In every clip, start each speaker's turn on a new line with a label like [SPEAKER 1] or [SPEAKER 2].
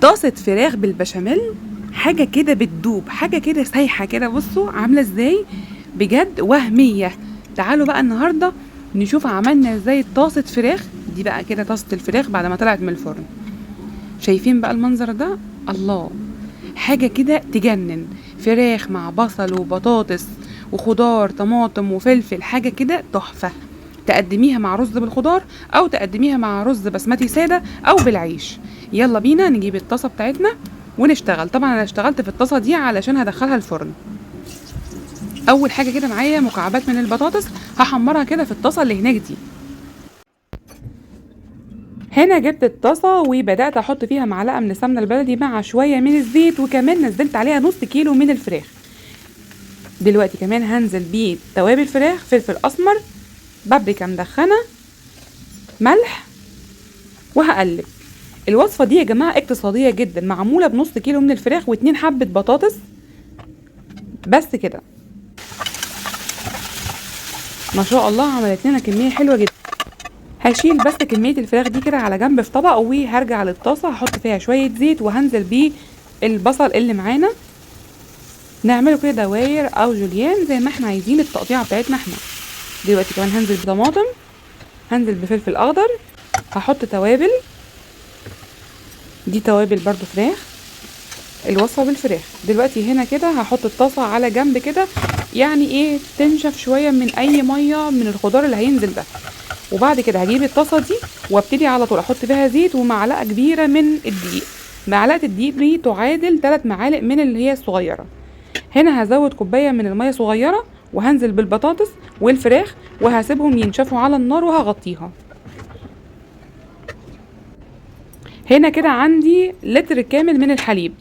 [SPEAKER 1] طاسة فراخ بالبشاميل، حاجة كده بتدوب، حاجة كده سايحة كده، بصوا عاملة ازاي بجد، وهمية. تعالوا بقى النهاردة نشوف عملنا ازاي طاسة فراخ. دي بقى كده طاسة الفراخ بعد ما طلعت من الفرن. شايفين بقى المنظر ده؟ الله، حاجة كده تجنن. فراخ مع بصل وبطاطس وخضار، طماطم وفلفل، حاجة كده تحفة. تقدميها مع رز بالخضار او تقدميها مع رز بسمتي سادة او بالعيش. يلا بينا نجيب الطاسة بتاعتنا ونشتغل. طبعا انا اشتغلت في الطاسة دي علشان هدخلها الفرن. اول حاجة كده معايا مكعبات من البطاطس، هحمرها كده في الطاسة اللي هناك دي. هنا جبت الطاسة وبدأت احط فيها معلقة من السمنة البلدي مع شوية من الزيت، وكمان نزلت عليها نص كيلو من الفراخ. دلوقتي كمان هنزل بيه توابل فراخ، فلفل اسمر، بابريكا مدخنة، ملح، وهقلب. الوصفة دي يا جماعة اقتصادية جدا، معمولة بنص كيلو من الفراخ و2 حبة بطاطس بس كده. ما شاء الله عملت لنا كمية حلوة جدا. هشيل بس كمية الفراخ دي كده على جنب في طبق، وهرجع للطاسة هحط فيها شوية زيت وهنزل بيه البصل اللي معانا، نعمله كده دواير او جوليان زي ما احنا عايزين التقطيعة بتاعتنا احنا. دلوقتي كمان هنزل بطماطم، هنزل بفلفل اخضر، هحط توابل. دي توابل برضو فراخ، الوصفة بالفراخ. دلوقتي هنا كده هحط الطاسة على جنب كده، يعني ايه تنشف شوية من اي مية من الخضار اللي هينزل ده. وبعد كده هجيب الطاسة دي وابتدي على طول احط فيها زيت ومعلقة كبيرة من الدقيق. معلقة الدقيق دي تعادل 3 معالق من اللي هي الصغيرة. هنا هزود كوباية من المية صغيرة، وهنزل بالبطاطس والفراخ وهسيبهم ينشفوا على النار وهغطيها. هنا كده عندي لتر كامل من الحليب،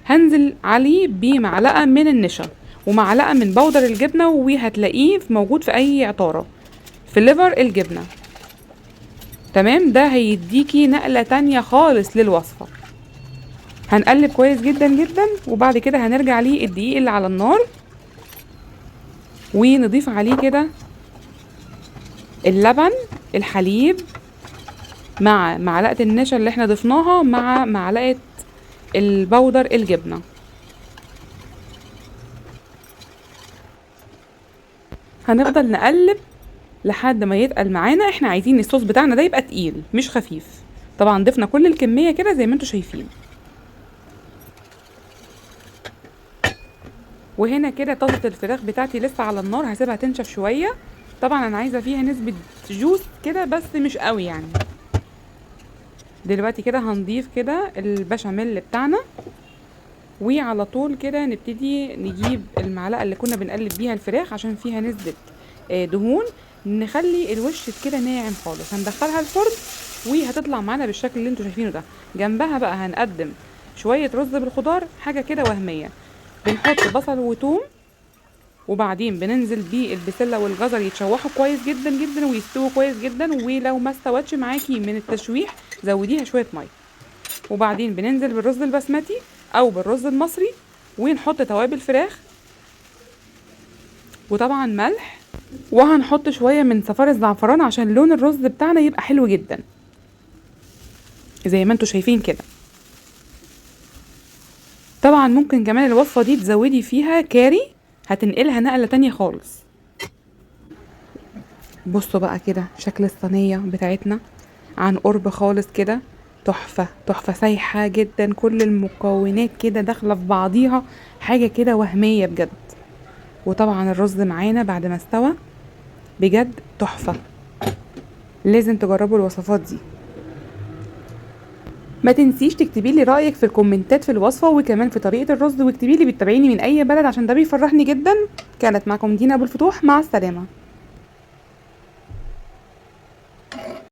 [SPEAKER 1] هنزل عليه بمعلقة من النشا ومعلقة من بودر الجبنة، وهتلاقيه موجود في اي عطارة في ليفر الجبنة. تمام، ده هيديكي نقلة تانية خالص للوصفة. هنقلب كويس جدا جدا، وبعد كده هنرجع ليه الدقيق اللي على النار، ونضيف عليه كده اللبن، الحليب، مع معلقة النشا اللي احنا ضفناها، مع معلقة البودر الجبنة. هنفضل نقلب لحد ما يتقل معانا. احنا عايزين الصوص بتاعنا ده يبقى تقيل مش خفيف. طبعا ضفنا كل الكمية كده زي ما انتوا شايفين. وهنا كده طاسة الفراخ بتاعتي لسه على النار، هسيبها تنشف شوية. طبعا انا عايزة فيها نسبة جوس كده بس مش قوي يعني. دلوقتي كده هنضيف كده البشاميل بتاعنا، وعلى طول كده نبتدي نجيب المعلقة اللي كنا بنقلب بيها الفراخ عشان فيها نسبة دهون، نخلي الوش كده ناعم خالص. هندخلها الفرن وهتطلع معانا بالشكل اللي انتوا شايفينه ده. جنبها بقى هنقدم شوية رز بالخضار، حاجة كده وهمية. بنحط بصل وتوم، وبعدين بننزل بيه البسلة والجزر يتشوحوا كويس جدا جدا ويستووا كويس جدا، ولو ما استوتش معاكي من التشويح زوديها شوية مية. وبعدين بننزل بالرز البسمتي او بالرز المصري، ونحط توابل فراخ، وطبعا ملح، وهنحط شوية من صفار الزعفران عشان لون الرز بتاعنا يبقى حلو جدا زي ما انتوا شايفين كده. طبعا ممكن كمان الوصفة دي تزودي فيها كاري، هتنقلها نقلة تانية خالص. بصوا بقى كده شكل الصينية بتاعتنا عن قرب خالص كده، تحفة تحفة، سايحة جدا، كل المكونات كده داخلة في بعضيها، حاجة كده وهمية بجد. وطبعا الرز معانا بعد ما استوى بجد تحفة. لازم تجربوا الوصفات دي. ما تنسيش تكتبي لي رأيك في الكومنتات في الوصفة وكمان في طريقة الرز، واكتبي لي بتتابعيني من اي بلد عشان ده بيفرحني جدا. كانت معكم دينا ابو الفتوح، مع السلامة.